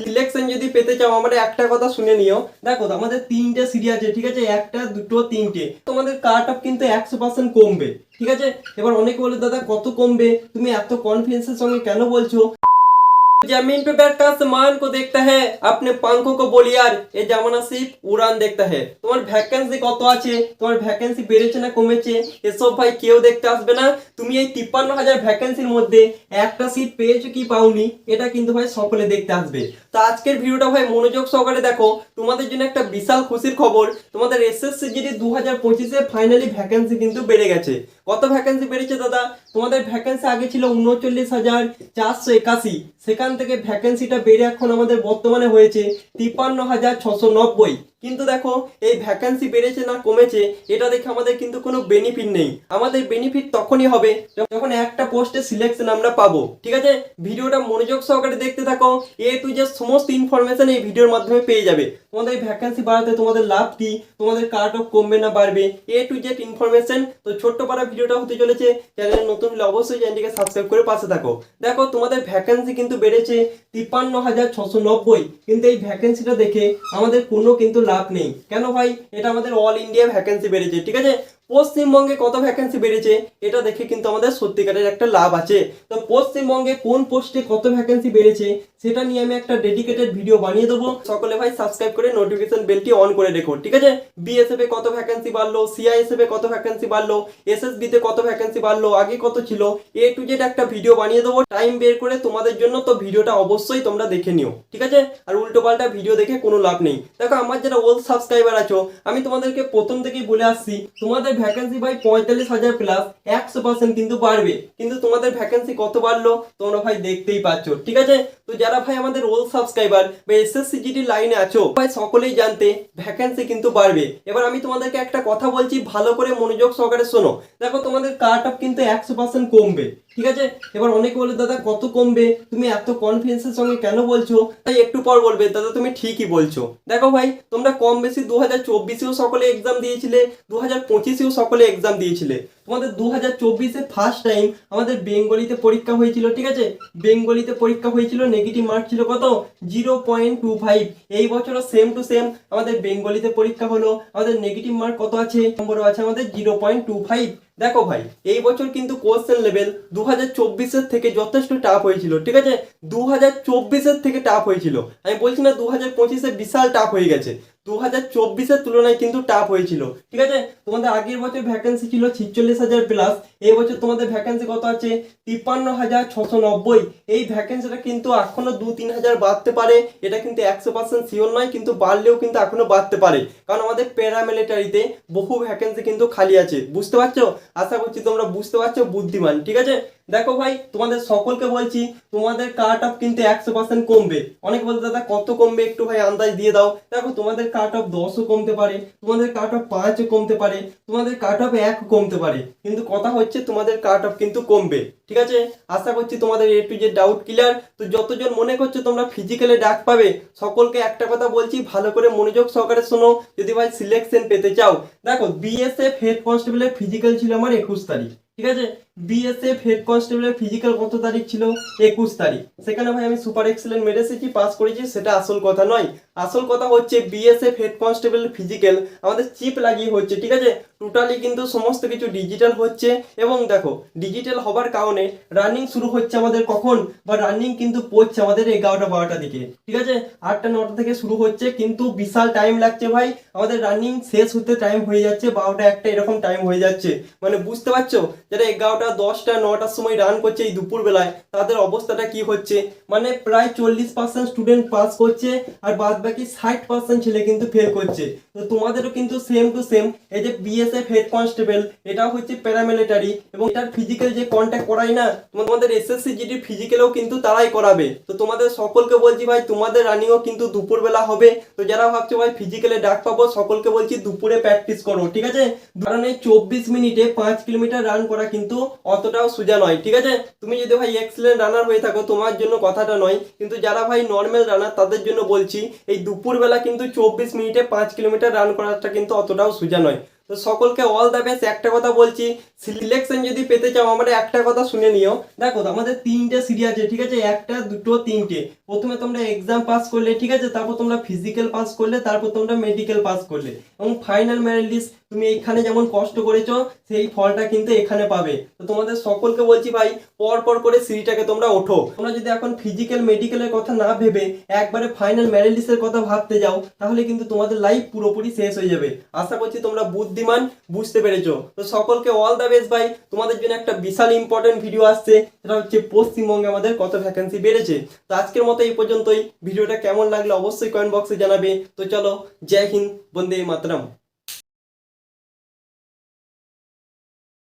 Selection যদি পেতে চাও আমরা একটা কথা শুনে নিও। দেখো আমাদের তিনটে সিরি আছে, ঠিক আছে, একটা দুটো তিনটে। তোমাদের কাট অফ কিন্তু 100% কমবে, ঠিক আছে। এবার অনেকে বলে দাদা কত কমবে, তুমি এত কনফিডেন্সের সঙ্গে কেন বলছো? जमीन पे बैठकर आसमान को देखता है, अपने पंखों को बोली यार ये जमाना सिर्फ उड़ान देखता है। তোমার ভ্যাকেন্সি কত আছে, তোমার ভ্যাকেন্সি বেড়েছে না কমেছে, এসব ভাই কেউ দেখতে আসবে না। তুমি এই 53,000 ভ্যাকেন্সির মধ্যে একটা সিট পেয়েছো কি পাওনি, এটা কিন্তু ভাই সকলে দেখতে আসবে। তো আজকের ভিডিওটা ভাই মনোযোগ সহকারে দেখো, তোমাদের জন্য একটা বিশাল খুশির খবর। তোমাদের এসএসসি জিডি 2025 এ ফাইনালি ভ্যাকেন্সি কিন্তু বেড়ে গেছে। কত ভ্যাকেন্সি বেড়েছে দাদা? তোমাদের ভ্যাকেন্সি আগে ছিল 39,481, সেখান থেকে ভ্যাকেন্সিটা বেড়ে এখন আমাদের বর্তমানে হয়েছে 53,690। কিন্তু দেখো এই ভ্যাকেন্সি বেড়েছে না কমেছে এটা দেখে আমাদের কিন্তু কোনো বেনিফিট নেই। আমাদের বেনিফিট তখনই হবে যখন একটা পোস্টে সিলেকশন আমরা পাবো, ঠিক আছে। ভিডিওটা মনোযোগ সহকারে দেখতে থাকো, এ টু জেড সমস্ত ইনফরমেশন এই ভিডিওর মাধ্যমে পেয়ে যাবে। তোমাদের ভ্যাকেন্সি বাড়াতে তোমাদের লাভ কি, তোমাদের কাট অফ কমবে না বাড়বে, এ টু জেড ইনফরমেশন। তো ছোট্ট পারা ভিডিওটা হতে চলেছে, চ্যানেলে নতুন হলে অবশ্যই চ্যানেলটিকে সাবস্ক্রাইব করে পাশে থাকো। দেখো তোমাদের ভ্যাকেন্সি কিন্তু বেড়েছে 53,690, কিন্তু এই ভ্যাকেন্সিটা দেখে আমাদের কোনো কিন্তু লাভ নেই। কেন ভাই? এটা আমাদের অল ইন্ডিয়া ভ্যাকেন্সি বেড়েছে, ঠিক আছে। পশ্চিমবঙ্গে কত ভ্যাকেন্সি বেড়েছে এটা দেখে কিন্তু আমাদের সত্যিকারের একটা লাভ আছে। তো পশ্চিমবঙ্গে কোন পোস্টে কত ভ্যাকেন্সি বেড়েছে সেটা নিয়ে আমি একটা ডেডিকেটেড ভিডিও বানিয়ে দেবো। সকলে ভাই সাবস্ক্রাইব করে নোটিফিকেশন বেলটি অন করে রেখো, ঠিক আছে। বিএসএফ এ কত ভ্যাকেন্সি বাড়লো, সিআইএসএফ এ কত ভ্যাকেন্সি বাড়লো, এসএসবি তে কত ভ্যাকেন্সি বাড়লো, আগে কত ছিল, এ টু জেড একটা ভিডিও বানিয়ে দেবো টাইম বের করে তোমাদের জন্য। তো ভিডিওটা অবশ্যই তোমরা দেখে নিও, ঠিক আছে। আর উল্টো পাল্টা ভিডিও দেখে কোনো লাভ নেই। দেখো আমার যারা ওল্ড সাবস্ক্রাইবার আছো, আমি তোমাদেরকে প্রথম থেকেই বলে আসছি তোমাদের ভ্যাকেন্সি ভাই 45,000 প্লাস 100% কিন্তু বাড়বে। কিন্তু তোমাদের ভ্যাকেন্সি কত বাড়লো তোমরা ভাই দেখতেই পাচ্ছ, ঠিক আছে। তো যারা ভাই আমাদের ওল্ড সাবস্ক্রাইবার বা এসএসসি জিডি লাইনে আছো ভাই সকলেই জানতে ভ্যাকেন্সি কিন্তু বাড়বে। এবার আমি তোমাদেরকে একটা কথা বলছি, ভালো করে মনোযোগ সহকারে শোনো। দেখো তোমাদের কাট অফ কিন্তু 100% কমবে, ঠিক আছে। এবার অনেকে বলে দাদা কত কমবে, তুমি এত কনফিডেন্সের সঙ্গে কেন বলছো? তাই একটু পর বলবে দাদা তুমি ঠিকই বলছো। দেখো ভাই তোমরা কম বেশি 2024-এও সকলে এক্সাম দিয়েছিলে, 2025-এও সকলে এক্সাম দিয়েছিলে। তোমাদের 2024-এ ফার্স্ট টাইম আমাদের বেঙ্গলিতে পরীক্ষা হয়েছিল, ঠিক আছে। বেঙ্গলিতে পরীক্ষা হয়েছিল, নেগেটিভ মার্ক ছিল কত? 0.25। এই বছরও সেম টু সেম আমাদের বেঙ্গলিতে পরীক্ষা হলো, আমাদের নেগেটিভ মার্ক কত আছে? নম্বরও আছে আমাদের 0.25। দেখো ভাই এই বছর কিন্তু কোশ্চেন লেভেল 2024-এর থেকে যথেষ্ট টাফ হয়েছিল, ঠিক আছে। 2024-এর থেকে টাফ হয়েছিল, আমি বলছি না 2025-এ বিশাল টাফ হয়ে গেছে। 2024-এর তুলনায় কিন্তু টাফ হয়েছিল, ঠিক আছে। তোমাদের আগের বছর ভ্যাকেন্সি ছিল 46,000 প্লাস, এই বছর তোমাদের ভ্যাকেন্সি কত আছে? 53,690। এই ভ্যাকেন্সিটা কিন্তু এখনো 2-3 হাজার বাড়তে পারে, এটা কিন্তু 100% শিওর নয়, কিন্তু বাড়লেও কিন্তু এখনো বাড়তে পারে। কারণ আমাদের প্যারামিলিটারিতে বহু ভ্যাকেন্সি কিন্তু খালি আছে, বুঝতে পারছো? আশা করছি তোমরা বুঝতে পারছো, বুদ্ধিমান, ঠিক আছে। দেখো ভাই তোমাদের সকলকে বলছি তোমাদের কাট অফ কিন্তু 100% কমবে। অনেক বলতে দাদা কত কমবে একটু ভাই আন্দাজ দিয়ে দাও। দেখো তোমাদের কাট অফ 10ও কমতে পারে, তোমাদের কাট অফ 5ও কমতে পারে, তোমাদের কাট অফ 1 কমতে পারে, কিন্তু কথা হচ্ছে তোমাদের কাট অফ কিন্তু কমবে, ঠিক আছে। আশা করছি তোমাদের এ টু জেড ডাউট ক্লিয়ার। তো যতজন মনে করছো তোমরা ফিজিক্যালে ডাক পাবে, সকলকে একটা কথা বলছি ভালো করে মনোযোগ সহকারে শোনো যদি ভাই সিলেকশন পেতে চাও। দেখো বিএসএফ হেড কনস্টেবলের ফিজিক্যাল ছিল আমার 21 তারিখ, ঠিক আছে। বিএসএফ হেড কনস্টেবলের ফিজিক্যাল কত তারিখ ছিল? 21 তারিখ। সেখানে ভাই আমি সুপার এক্সেলেন্ট মেরে এসেছি, পাস করেছি, সেটা আসল কথা নয়। আসল কথা হচ্ছে বিএসএফ হেড কনস্টেবল ফিজিক্যাল আমাদের চিপ লাগিয়ে হচ্ছে, ঠিক আছে। টোটালি কিন্তু সমস্ত কিছু ডিজিটাল হচ্ছে। এবং দেখো ডিজিটাল হবার কারণে রানিং শুরু হচ্ছে আমাদের কখন, বা রানিং কিন্তু পড়ছে আমাদের 11টা-12টা দিকে, ঠিক আছে। 8টা-9টা থেকে শুরু হচ্ছে, কিন্তু বিশাল টাইম লাগছে ভাই। আমাদের রানিং শেষ হতে টাইম হয়ে যাচ্ছে 12টা-1টা এরকম টাইম হয়ে যাচ্ছে। মানে বুঝতে পারছো যারা 11টা 10টা 9টার সময় রান করছে এই দুপুর বেলায় তাদের অবস্থাটা কি হচ্ছে। মানে প্রায় 40% স্টুডেন্ট পাস করছে আর বাদ বাকি 60% ছেলে কিন্তু ফেল করছে। তো তোমাদেরও কিন্তু সেম টু সেম এই যে বিএসএফ হেড কনস্টেবল এটাও হচ্ছে প্যারামিলিটারি, এবং এটার ফিজিক্যাল যে কন্ট্যাক্ট করাই না তোমাদের এসএসসি জিডি ফিজিক্যালও কিন্তু তারাই করাবে। তো তোমাদের সকলকে বলছি ভাই তোমাদের রানিংও কিন্তু দুপুর বেলা হবে। তো যারা ভাবছো ভাই ফিজিক্যালে ডাক পাবো সকলকে বলছি দুপুরে প্র্যাকটিস করো, ঠিক আছে। কারণ এই 24 মিনিটে 5 কিলোমিটার রান করা কিন্তু অতটাও সোজা নয়, ঠিক আছে। তুমি যদি ভাই এক্সেলেন্ট রানার হয়ে থাকো তোমার জন্য কথাটা নয়, কিন্তু যারা ভাই নর্মাল রানার তাদের জন্য বলছি এই দুপুর বেলা কিন্তু 24 মিনিটে 5 কিলোমিটার রান করাটা কিন্তু অতটাও সোজা নয়। তো সকলকে অল দ্য বেস্ট। একটা কথা বলছি, সিলেকশন যদি পেতে চাও আমার একটা কথা শুনে নিও। দেখো আমাদের তিনটে সিরি আছে, ঠিক আছে, একটা দুটো তিনটে। প্রথমে তোমরা এক্সাম পাস করলে, ঠিক আছে, তারপর তোমরা ফিজিক্যাল পাস করলে, তারপর তোমরা মেডিকেল পাস করলে, এবং ফাইনাল মেরিট লিস্ট তুমি এখানে যেমন কষ্ট করেছো সেই ফলটা কিন্তু এখানে পাবে। তো তোমাদের সকলকে বলছি ভাই, পর পর করে সিরিটাকে তোমরা ওঠো। তোমরা যদি এখন ফিজিক্যাল মেডিকেলের কথা না ভেবে একবারে ফাইনাল মেরিট লিস্টের কথা ভাবতে যাও, তাহলে কিন্তু তোমাদের লাইফ পুরোপুরি শেষ হয়ে যাবে। আশা করছি তোমরা বুদ্ধিমান, বুঝতে পেরেছো। তো সকলকে অল দ্য বেস্ট ভাই। তোমাদের জন্য একটা বিশাল ইম্পর্টেন্ট ভিডিও আসছে, সেটা হচ্ছে পশ্চিমবঙ্গে আমাদের কত ভ্যাকেন্সি বেড়েছে। তো আজকের মতো এই পর্যন্তই। ভিডিওটা কেমন লাগলো অবশ্যই কমেন্ট বক্সে জানাবে। তো চলো, জয় হিন্দ, বন্দে মাতরম।